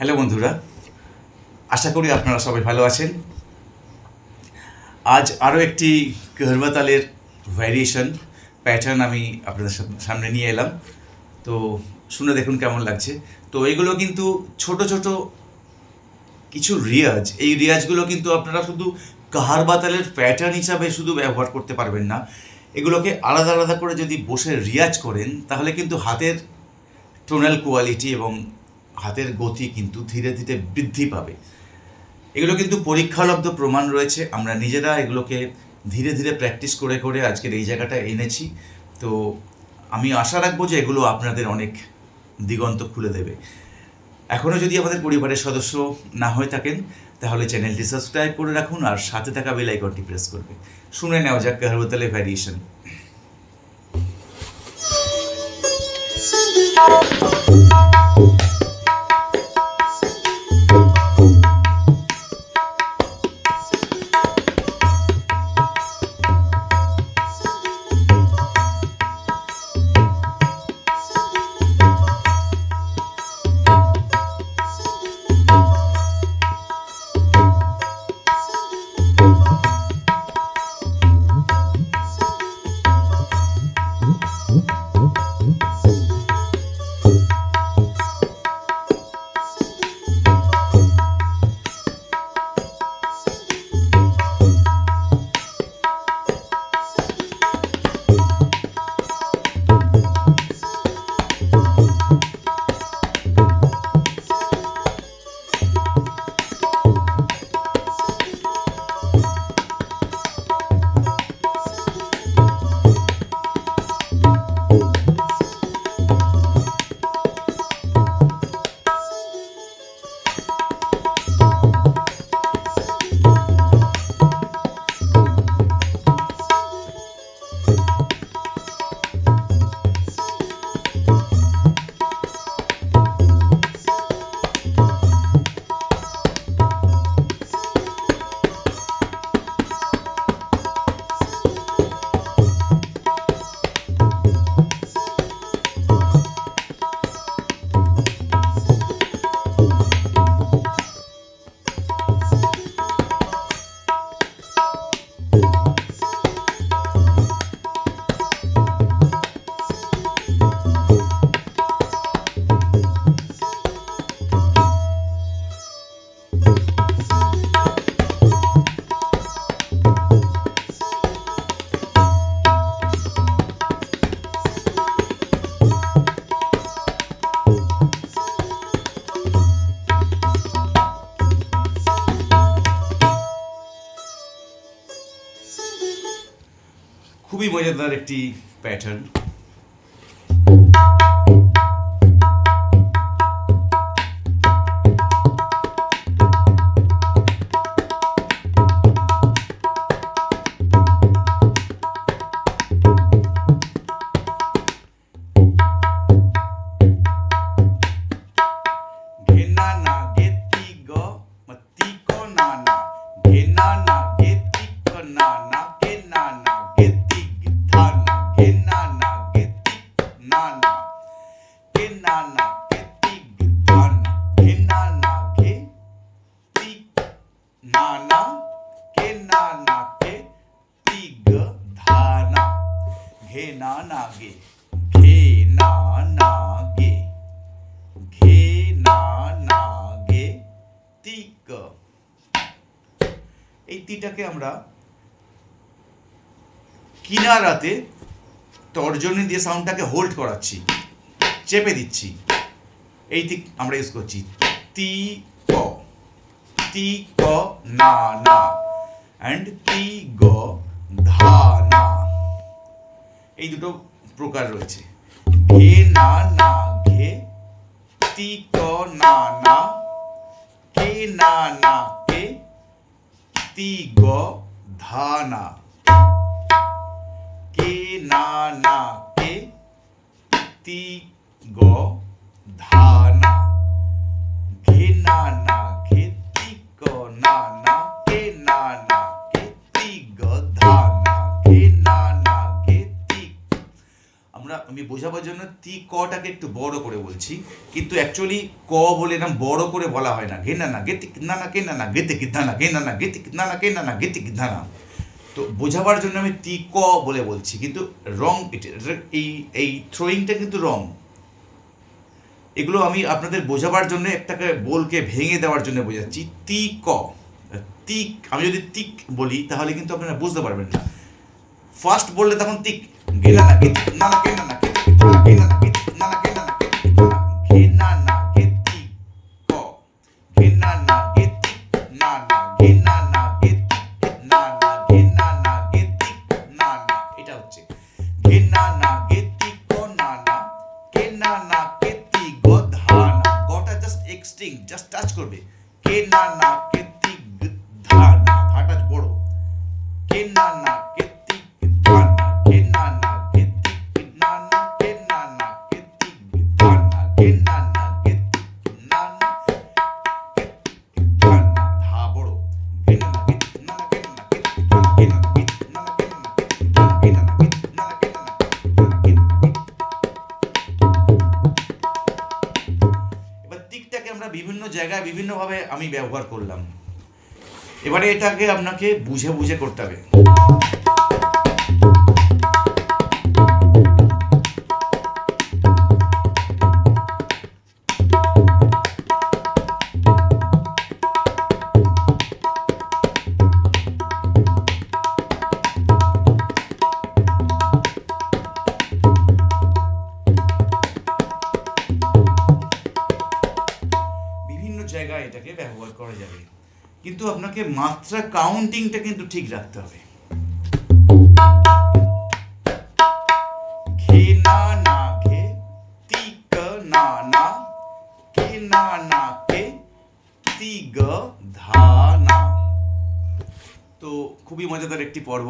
Hello বন্ধুরা, আশা করি আপনারা সবাই ভালো আছেন। আজ আরও একটি গহরবা তালের ভ্যারিয়েশন প্যাটার্ন আমি আপনাদের সামনে নিয়ে এলাম। তো শুনে দেখুন কেমন লাগছে। তো এগুলো কিন্তু ছোট ছোট কিছু রিয়াজ, এই রিয়াজগুলো কিন্তু আপনারা শুধু কাহারবা তালের প্যাটার্ন হিসাবে শুধু ব্যবহার করতে পারবেন না, এগুলোকে আলাদা আলাদা করে যদি বসে রিয়াজ করেন তাহলে কিন্তু হাতের টোনাল কোয়ালিটি এবং হাতের গতি কিন্তু ধীরে ধীরে বৃদ্ধি পাবে। এগুলো কিন্তু পরীক্ষালব্ধ প্রমাণ রয়েছে। আমরা নিজেরা এগুলোকে ধীরে ধীরে প্র্যাকটিস করে করে আজকের এই জায়গাটা এনেছি। তো আমি আশা রাখবো যে এগুলো আপনাদের অনেক দিগন্ত খুলে দেবে। এখনও যদি আমাদের পরিবারের সদস্য না হয়ে থাকেন তাহলে চ্যানেলটি সাবস্ক্রাইব করে রাখুন আর সাথে থাকা বেল আইকনটি প্রেস করবে। শুনে নেওয়া যাক কাহারবা তালের ভ্যারিয়েশন। খুবই মজাদার একটি প্যাটার্ন। এই তিটাকে আমরা কিনারাতে তর্জনী দিয়ে সাউন্ডটাকে হোল্ড করাচ্ছি, চেপে দিচ্ছি। এই তিক আমরা ইউজ করছি তি ক না না অ্যান্ড তি গ ধা না। এই দুটো প্রকার রয়েছে। ঘে না না ঘে, তি ক না না, কে না না কে, তি গ ধা না, কে না না কে, তি গ ধা না, ঘে না না ঘে, তি ক না না, কে না না কে, তি গ ধা না, ঘে না না ঘে, তি। আমি বোঝাবার জন্য কটাকে একটু বড় করে বলছি, কিন্তু অ্যাকচুয়ালি বলে না বড় করে বলা হয় না। ঘেনা না গেতে না না কে না না গেতে কিদ্ধা না ঘেনা না গেতে না না কে না না গেতে কিদ্ধা না। তো বোঝাবার জন্য আমি বলে বলছি, কিন্তু রং এই এই থ্রোয়িংটা কিন্তু রং। এগুলো আমি আপনাদের বোঝাবার জন্য একটাকে বলকে ভেঙে দেওয়ার জন্য বোঝাচ্ছি। আমি যদি বলি তাহলে কিন্তু আপনারা বুঝতে পারবেন না। ফার্স্ট বললে তখন গেনা না গেতি না না গেনা না গেনা না গেতি না না গেনা না ঘেনা না গেতি ক ঘেনা না গেতি না না ঘেনা না গেতি না না ঘেনা না গেতি না না। এটা হচ্ছে ঘেনা না গেতি ক না না ঘেনা না গেতি গ ধা না। গটা জাস্ট এক্সটিং, জাস্ট টাচ করবে। ঘেনা না গেতি ধা না, ধাটা বড়। ঘেনা না গেতি ধা না ঘেনা না গেতি না না ঘেনা না গেতি ধা না ঘেনা না গেতি না না ধা না, ধা বড়। ঘেনা না গেতি না না ঘেনা না গেতি ধা না ঘেনা না গেতি না না ঘেনা না গেতি ধা না ঘেনা না গেতি না না ঘেনা না গেতি না না ঘেনা। এবার টিকটাকে আমরা বিভিন্ন জায়গায় বিভিন্নভাবে আমি ব্যবহার করলাম। এবারে এটাকে আপনাকে বুঝে বুঝে করতে হবে। বিভিন্ন জায়গায় এটাকে ব্যবহার করা যাবে, কিন্তু আপনাকে মাত্রা কাউন্টিংটা কিন্তু ঠিক রাখতে হবে। ঘে না না ঘে তি ক না না কে না না কে তি গ ধা না। তো খুবই মজাদার একটি পর্ব।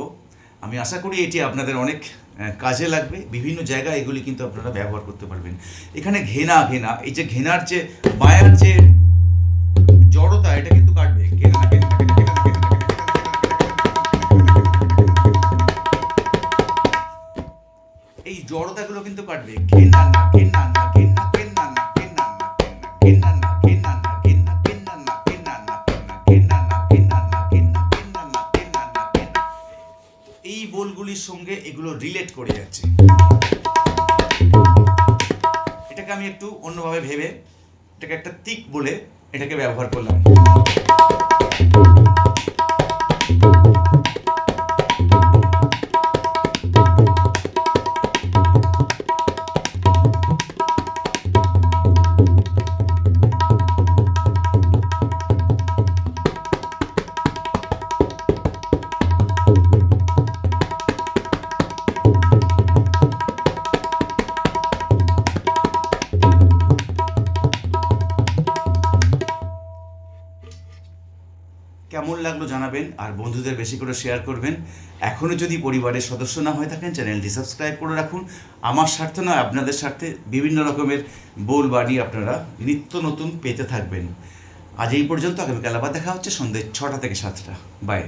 আমি আশা করি এটি আপনাদের অনেক কাজে লাগবে। বিভিন্ন জায়গায় এগুলি কিন্তু আপনারা ব্যবহার করতে পারবেন। এখানে ঘেনা ঘেনা, এই যে ঘেনার যে বায়ার যে জড়তা, এটা কিন্তু কাটবে। ঘেনা না ঘেনা না ঘেনা না ঘেনা না এই জড়তাগুলো কিন্তু কাটবে। ঘেনা না ঘেনা না ঘেনা ঘেনা না ঘেনা না ঘেনা না ঘেনা না ঘেনা ঘেনা না ঘেনা না ঘেনা না ঘেনা না ঘেনা ঘেনা না ঘেনা না ঘেনা। এই বলগুলির সঙ্গে এগুলো রিলেট করে যাচ্ছে। এটাকে আমি একটু অন্যভাবে ভেবে এটাকে একটা বলে এটাকে ব্যবহার করলাম। কেমন লাগলো জানাবেন, আর বন্ধুদের বেশি করে শেয়ার করবেন। এখনও যদি পরিবারের সদস্য না হয়ে থাকেন, চ্যানেলটি সাবস্ক্রাইব করে রাখুন। আমার স্বার্থে নয়, আপনাদের স্বার্থে বিভিন্ন রকমের বোল বাণী আপনারা নিত্য নতুন পেতে থাকবেন। আজ এই পর্যন্ত। আগামীকাল আবার দেখা হচ্ছে সন্ধ্যে 6টা থেকে 7টা। বাই।